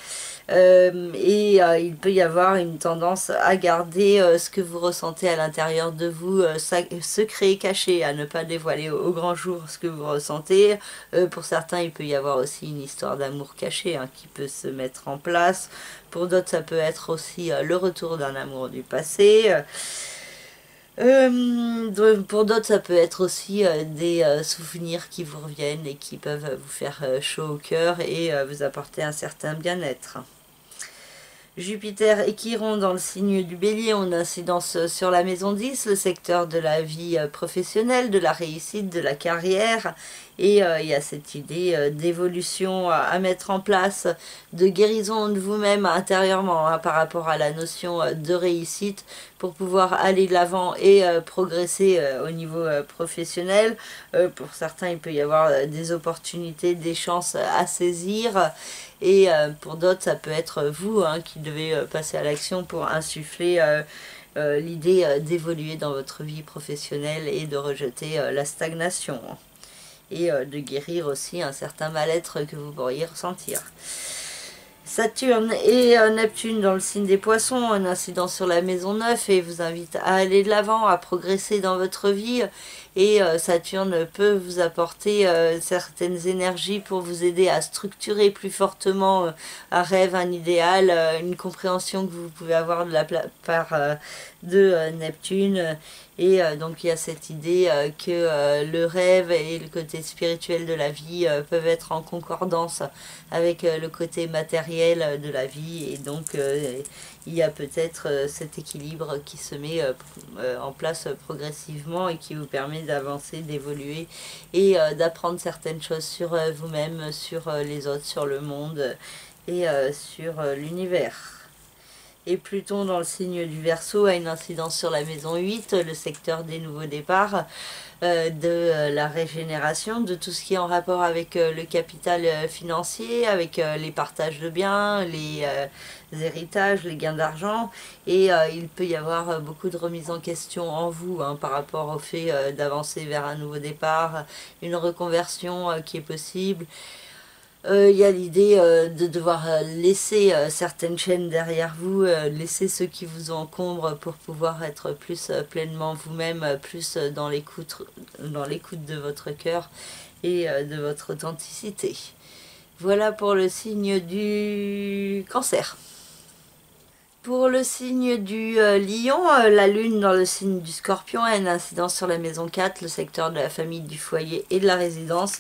Il peut y avoir une tendance à garder ce que vous ressentez à l'intérieur de vous, secret et caché, à ne pas dévoiler au grand jour ce que vous ressentez. Pour certains, il peut y avoir aussi une histoire d'amour caché qui peut se mettre en place. Pour d'autres, ça peut être aussi le retour d'un amour du passé. Pour d'autres, ça peut être aussi des souvenirs qui vous reviennent et qui peuvent vous faire chaud au cœur et vous apporter un certain bien-être. Jupiter et Chiron dans le signe du Bélier ont une incidence sur la maison 10, le secteur de la vie professionnelle, de la réussite, de la carrière. Et il y a cette idée d'évolution à mettre en place, de guérison de vous-même intérieurement par rapport à la notion de réussite pour pouvoir aller de l'avant et progresser au niveau professionnel. Pour certains, il peut y avoir des opportunités, des chances à saisir. Et pour d'autres, ça peut être vous qui devez passer à l'action pour insuffler l'idée d'évoluer dans votre vie professionnelle et de rejeter la stagnation. Et de guérir aussi un certain mal-être que vous pourriez ressentir. Saturne et Neptune dans le signe des Poissons ont une incidence sur la maison 9 et vous invite à aller de l'avant, à progresser dans votre vie. Et Saturne peut vous apporter certaines énergies pour vous aider à structurer plus fortement un rêve, un idéal, une compréhension que vous pouvez avoir de la part de Neptune. Et donc il y a cette idée que le rêve et le côté spirituel de la vie peuvent être en concordance avec le côté matériel de la vie. Et donc il y a peut-être cet équilibre qui se met en place progressivement et qui vous permet d'avancer, d'évoluer et d'apprendre certaines choses sur vous-même, sur les autres, sur le monde et sur l'univers. Et Pluton dans le signe du Verseau a une incidence sur la maison 8, le secteur des nouveaux départs, de la régénération, de tout ce qui est en rapport avec le capital financier, avec les partages de biens, les héritages, les gains d'argent. Et il peut y avoir beaucoup de remises en question en vous par rapport au fait d'avancer vers un nouveau départ, une reconversion qui est possible. Il y a l'idée de devoir laisser certaines chaînes derrière vous, laisser ceux qui vous encombrent pour pouvoir être plus pleinement vous-même, plus dans l'écoute de votre cœur et de votre authenticité. Voilà pour le signe du Cancer. Pour le signe du Lion, la lune dans le signe du Scorpion a une incidence sur la maison 4, le secteur de la famille, du foyer et de la résidence.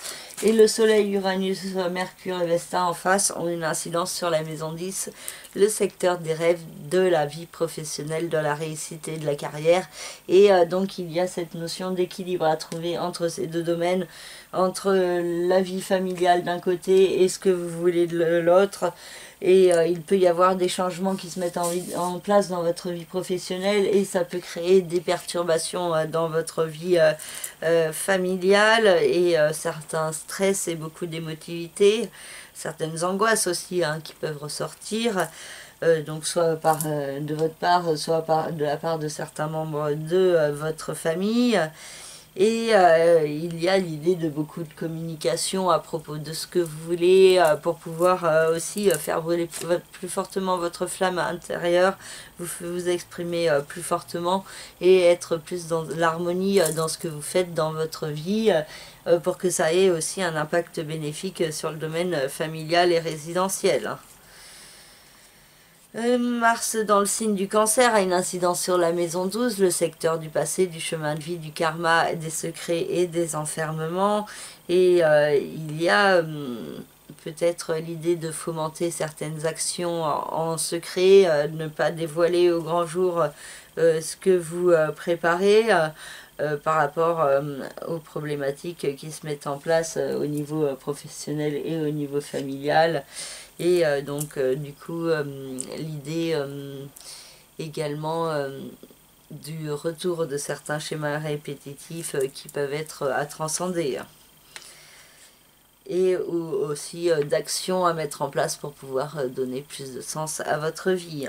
Et le soleil, Uranus, Mercure et Vesta en face ont une incidence sur la maison 10, le secteur des rêves, de la vie professionnelle, de la réussite et de la carrière. Et donc il y a cette notion d'équilibre à trouver entre ces deux domaines, entre la vie familiale d'un côté et ce que vous voulez de l'autre. Et il peut y avoir des changements qui se mettent en place dans votre vie professionnelle et ça peut créer des perturbations dans votre vie familiale et certains stress et beaucoup d'émotivité, certaines angoisses aussi qui peuvent ressortir. Donc soit de votre part, soit de la part de certains membres de votre famille. Et il y a l'idée de beaucoup de communication à propos de ce que vous voulez pour pouvoir aussi faire brûler plus fortement votre flamme intérieure, vous exprimer plus fortement et être plus dans l'harmonie dans ce que vous faites dans votre vie pour que ça ait aussi un impact bénéfique sur le domaine familial et résidentiel. Mars dans le signe du Cancer a une incidence sur la maison 12, le secteur du passé, du chemin de vie, du karma, des secrets et des enfermements. Et il y a peut-être l'idée de fomenter certaines actions en secret, ne pas dévoiler au grand jour ce que vous préparez. Par rapport aux problématiques qui se mettent en place au niveau professionnel et au niveau familial. Et donc du coup l'idée également du retour de certains schémas répétitifs qui peuvent être à transcender. Et aussi d'actions à mettre en place pour pouvoir donner plus de sens à votre vie.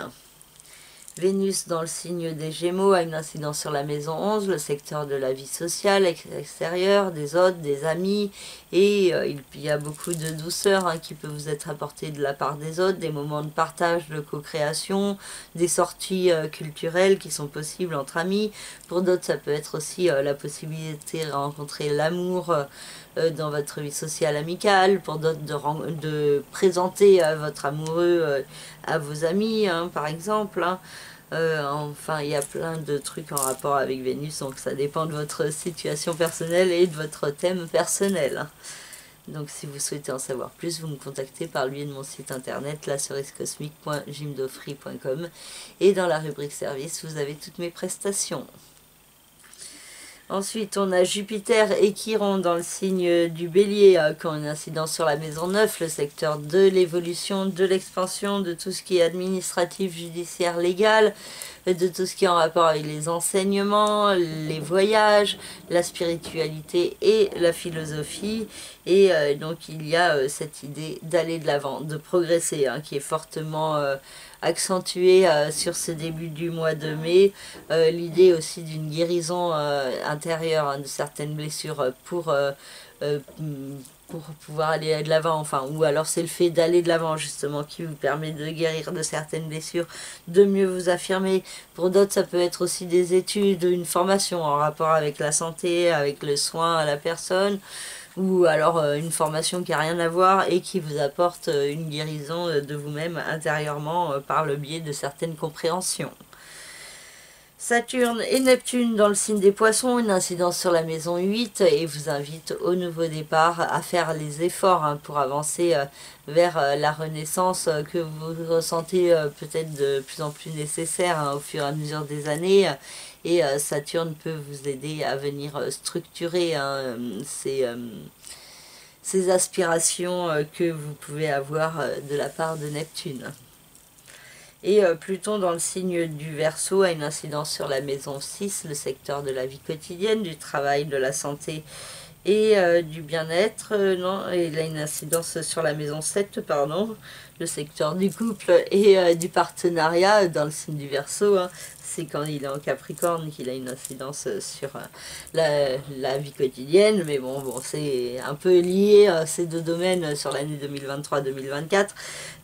Vénus dans le signe des Gémeaux a une incidence sur la maison 11, le secteur de la vie sociale extérieure, des hôtes, des amis, et il y a beaucoup de douceur qui peut vous être apportée de la part des autres, des moments de partage, de co-création, des sorties culturelles qui sont possibles entre amis. Pour d'autres, ça peut être aussi la possibilité de rencontrer l'amour dans votre vie sociale amicale, pour d'autres de présenter votre amoureux à vos amis, par exemple. Enfin, il y a plein de trucs en rapport avec Vénus, donc ça dépend de votre situation personnelle et de votre thème personnel. Donc si vous souhaitez en savoir plus, vous me contactez par le biais de mon site internet lacerisecosmique.gymdofree.com, et dans la rubrique service, vous avez toutes mes prestations. Ensuite, on a Jupiter et Chiron dans le signe du Bélier, qui ont une incidence sur la maison 9, le secteur de l'évolution, de l'expansion, de tout ce qui est administratif, judiciaire, légal, de tout ce qui est en rapport avec les enseignements, les voyages, la spiritualité et la philosophie. Et donc, il y a cette idée d'aller de l'avant, de progresser, qui est fortement accentuée sur ce début du mois de mai. L'idée aussi d'une guérison intérieure de certaines blessures pour pouvoir aller de l'avant, enfin, ou alors c'est le fait d'aller de l'avant justement qui vous permet de guérir de certaines blessures, de mieux vous affirmer. Pour d'autres, ça peut être aussi des études, une formation en rapport avec la santé, avec le soin à la personne, ou alors une formation qui n'a rien à voir et qui vous apporte une guérison de vous-même intérieurement par le biais de certaines compréhensions. Saturne et Neptune dans le signe des Poissons, une incidence sur la maison 8, et vous invite au nouveau départ à faire les efforts pour avancer vers la renaissance que vous ressentez peut-être de plus en plus nécessaire au fur et à mesure des années. Et Saturne peut vous aider à venir structurer ces aspirations que vous pouvez avoir de la part de Neptune. Et Pluton dans le signe du Verseau a une incidence sur la maison 6, le secteur de la vie quotidienne, du travail, de la santé et du bien-être. Non, il a une incidence sur la maison 7, pardon, le secteur du couple et du partenariat dans le signe du Verseau. C'est quand il est en Capricorne qu'il a une incidence sur la vie quotidienne, mais bon c'est un peu lié ces deux domaines sur l'année 2023-2024.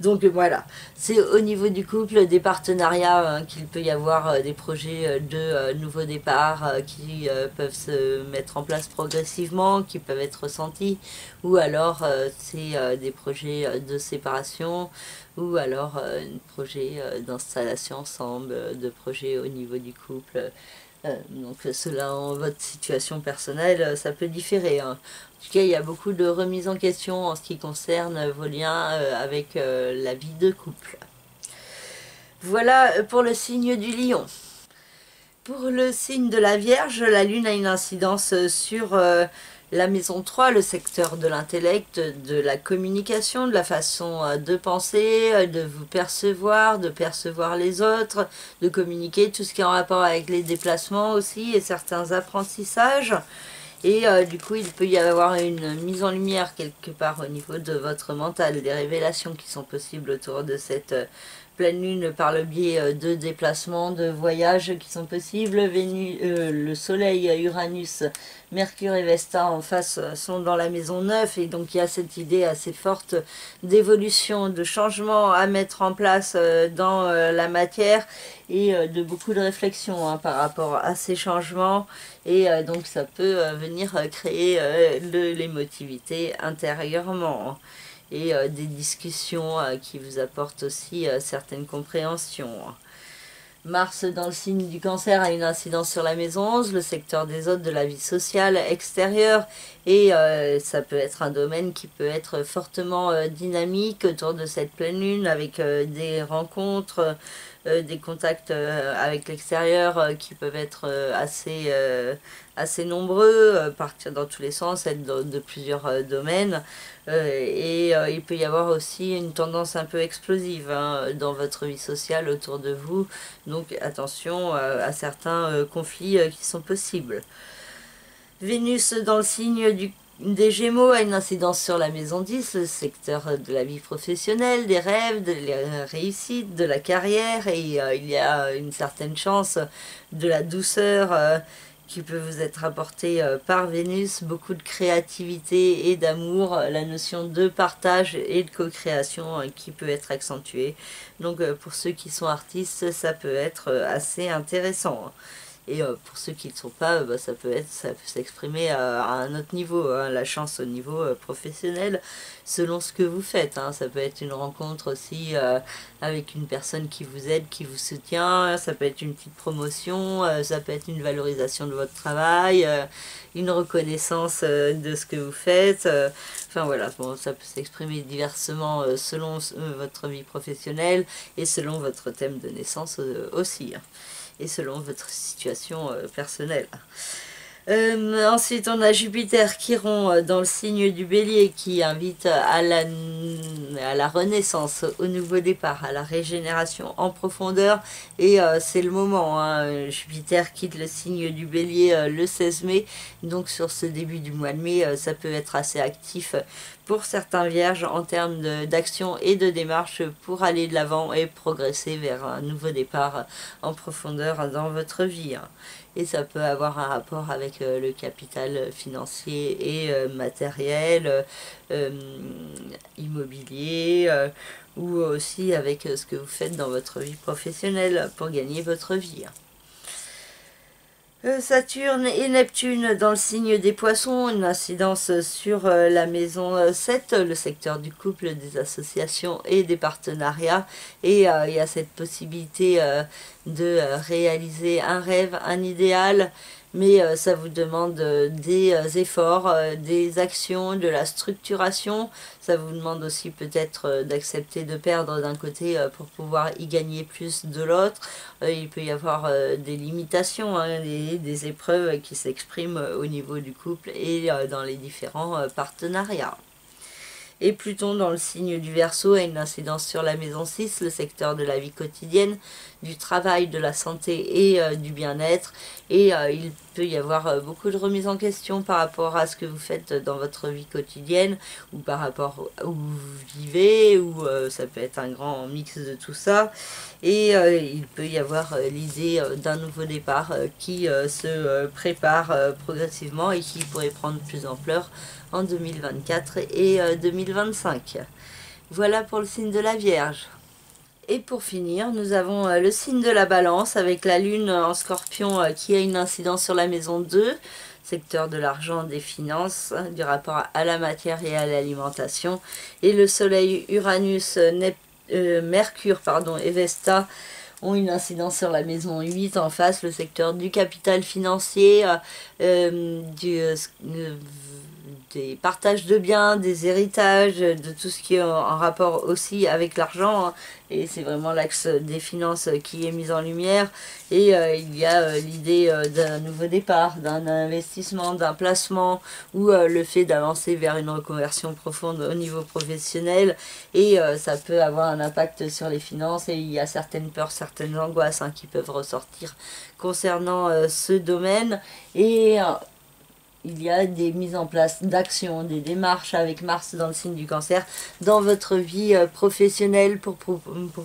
Donc voilà, c'est au niveau du couple, des partenariats qu'il peut y avoir des projets de nouveau départ qui peuvent se mettre en place progressivement, qui peuvent être ressentis, ou alors c'est des projets de séparation, ou alors un projet d'installation ensemble, de projets au niveau du couple. Donc selon votre situation personnelle, ça peut différer. En tout cas, il y a beaucoup de remises en question en ce qui concerne vos liens avec la vie de couple. Voilà pour le signe du Lion. Pour le signe de la Vierge, la Lune a une incidence sur la maison 3, le secteur de l'intellect, de la communication, de la façon de penser, de vous percevoir, de percevoir les autres, de communiquer, tout ce qui est en rapport avec les déplacements aussi et certains apprentissages. Et du coup, il peut y avoir une mise en lumière quelque part au niveau de votre mental, des révélations qui sont possibles autour de cette pleine lune par le biais de déplacements, de voyages qui sont possibles. Le soleil, Uranus, Mercure et Vesta en face sont dans la maison 9 et donc il y a cette idée assez forte d'évolution, de changement à mettre en place dans la matière et de beaucoup de réflexion par rapport à ces changements et donc ça peut venir créer l'émotivité intérieurement et des discussions qui vous apportent aussi certaines compréhensions. Mars dans le signe du Cancer a une incidence sur la maison 11, le secteur des autres, de la vie sociale extérieure, et ça peut être un domaine qui peut être fortement dynamique autour de cette pleine lune avec des rencontres, des contacts avec l'extérieur qui peuvent être assez nombreux, partir dans tous les sens, être de plusieurs domaines. Il peut y avoir aussi une tendance un peu explosive dans votre vie sociale autour de vous. Donc attention à certains conflits qui sont possibles. Vénus dans le signe des Gémeaux a une incidence sur la maison 10, le secteur de la vie professionnelle, des rêves, de la réussite, de la carrière, et il y a une certaine chance de la douceur qui peut vous être apportée par Vénus, beaucoup de créativité et d'amour, la notion de partage et de co-création qui peut être accentuée. Donc pour ceux qui sont artistes, ça peut être assez intéressant. Et pour ceux qui ne le sont pas, ça peut s'exprimer à un autre niveau, la chance au niveau professionnel, selon ce que vous faites. Ça peut être une rencontre aussi avec une personne qui vous aide, qui vous soutient, ça peut être une petite promotion, ça peut être une valorisation de votre travail, une reconnaissance de ce que vous faites. Enfin voilà, bon, ça peut s'exprimer diversement selon votre vie professionnelle et selon votre thème de naissance aussi. Et selon votre situation personnelle. Ensuite, on a Jupiter Chiron dans le signe du Bélier qui invite à la renaissance, au nouveau départ, à la régénération en profondeur. Et c'est le moment. Jupiter quitte le signe du Bélier le 16 mai. Donc sur ce début du mois de mai, ça peut être assez actif pour certains vierges en termes d'action et de démarche pour aller de l'avant et progresser vers un nouveau départ en profondeur dans votre vie. Et ça peut avoir un rapport avec le capital financier et matériel, immobilier, ou aussi avec ce que vous faites dans votre vie professionnelle pour gagner votre vie. Saturne et Neptune dans le signe des Poissons, une incidence sur la maison 7, le secteur du couple, des associations et des partenariats. Et il y a cette possibilité de réaliser un rêve, un idéal, mais ça vous demande des efforts, des actions, de la structuration. Ça vous demande aussi peut-être d'accepter de perdre d'un côté pour pouvoir y gagner plus de l'autre. Il peut y avoir des limitations, des épreuves qui s'expriment au niveau du couple et dans les différents partenariats. Et Pluton dans le signe du Verseau a une incidence sur la maison 6, le secteur de la vie quotidienne, du travail, de la santé et du bien-être. Et il peut y avoir beaucoup de remises en question par rapport à ce que vous faites dans votre vie quotidienne ou par rapport où vous vivez, ou ça peut être un grand mix de tout ça. Et il peut y avoir l'idée d'un nouveau départ qui se prépare progressivement et qui pourrait prendre plus d'ampleur en 2024 et 2025. Voilà pour le signe de la Vierge. Et pour finir, nous avons le signe de la Balance avec la Lune en Scorpion qui a une incidence sur la maison 2, secteur de l'argent, des finances, du rapport à la matière et à l'alimentation. Et le Soleil, Uranus, Mercure et Vesta ont une incidence sur la maison 8 en face, le secteur du capital financier, des partages de biens, des héritages, de tout ce qui est en rapport aussi avec l'argent. Et c'est vraiment l'axe des finances qui est mis en lumière. Et il y a l'idée d'un nouveau départ, d'un investissement, d'un placement, ou le fait d'avancer vers une reconversion profonde au niveau professionnel. Et ça peut avoir un impact sur les finances. Et il y a certaines peurs, certaines angoisses qui peuvent ressortir concernant ce domaine. Et il y a des mises en place d'actions, des démarches avec Mars dans le signe du Cancer dans votre vie professionnelle pour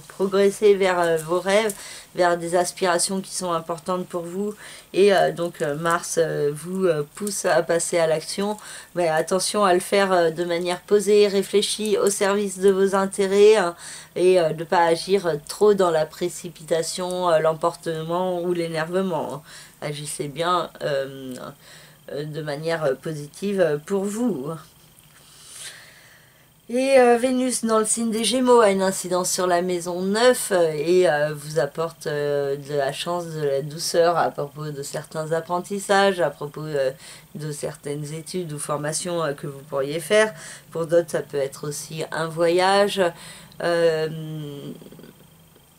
progresser vers vos rêves, vers des aspirations qui sont importantes pour vous. Et donc Mars vous pousse à passer à l'action. Mais attention à le faire de manière posée, réfléchie, au service de vos intérêts, hein, et de ne pas agir trop dans la précipitation, l'emportement ou l'énervement, hein. Agissez bien de manière positive pour vous. Et Vénus dans le signe des Gémeaux a une incidence sur la maison 9 et vous apporte de la chance, de la douceur à propos de certains apprentissages, à propos de certaines études ou formations que vous pourriez faire. Pour d'autres, ça peut être aussi un voyage,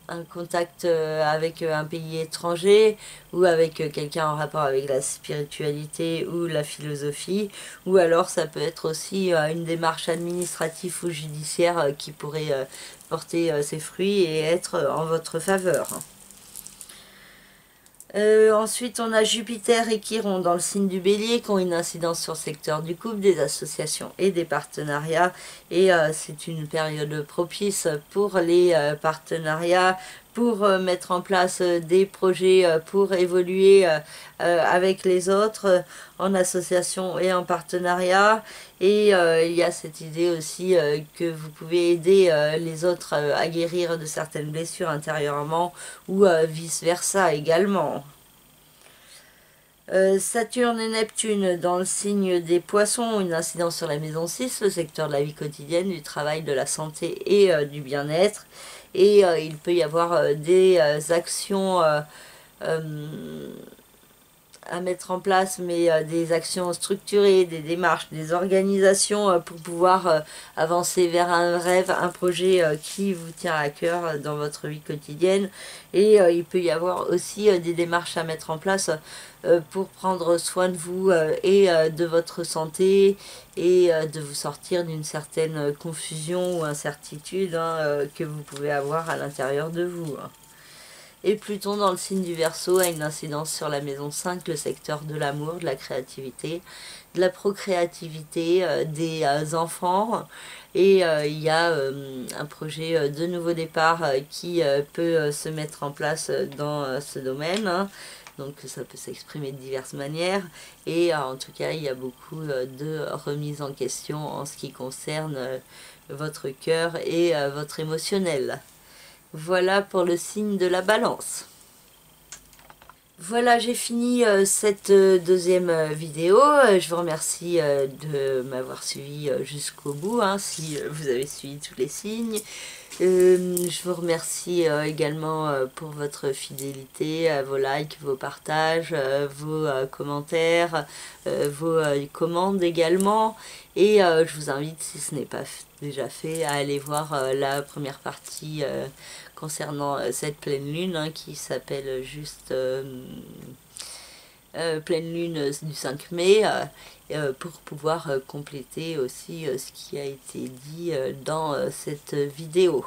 un contact avec un pays étranger ou avec quelqu'un en rapport avec la spiritualité ou la philosophie, ou alors ça peut être aussi une démarche administrative ou judiciaire qui pourrait porter ses fruits et être en votre faveur. Ensuite, on a Jupiter et Chiron dans le signe du Bélier qui ont une incidence sur le secteur du couple, des associations et des partenariats. Et c'est une période propice pour les partenariats, pour mettre en place des projets, pour évoluer avec les autres en association et en partenariat. Et il y a cette idée aussi que vous pouvez aider les autres à guérir de certaines blessures intérieurement ou vice-versa également. Saturne et Neptune dans le signe des Poissons ont une incidence sur la maison 6, le secteur de la vie quotidienne, du travail, de la santé et du bien-être. Et il peut y avoir des actions à mettre en place, mais des actions structurées, des démarches, des organisations pour pouvoir avancer vers un rêve, un projet qui vous tient à cœur dans votre vie quotidienne. Et il peut y avoir aussi des démarches à mettre en place pour prendre soin de vous et de votre santé et de vous sortir d'une certaine confusion ou incertitude que vous pouvez avoir à l'intérieur de vous. Et Pluton dans le signe du Verseau a une incidence sur la maison 5, le secteur de l'amour, de la créativité, de la procréativité, des enfants. Et il y a un projet de nouveau départ qui peut se mettre en place dans ce domaine, hein. Donc ça peut s'exprimer de diverses manières. Et en tout cas, il y a beaucoup de remises en question en ce qui concerne votre cœur et votre émotionnel. Voilà pour le signe de la Balance. Voilà, j'ai fini cette deuxième vidéo. Je vous remercie de m'avoir suivi jusqu'au bout, hein, si vous avez suivi tous les signes. Je vous remercie également pour votre fidélité, vos likes, vos partages, vos commentaires, vos commandes également. Et je vous invite, si ce n'est pas déjà fait, à aller voir la première partie concernant cette pleine lune, hein, qui s'appelle juste pleine lune du 5 mai, pour pouvoir compléter aussi ce qui a été dit dans cette vidéo.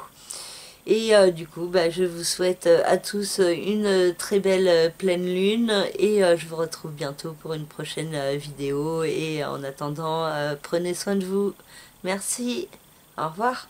Et du coup, je vous souhaite à tous une très belle pleine lune et je vous retrouve bientôt pour une prochaine vidéo. Et en attendant, prenez soin de vous. Merci, au revoir.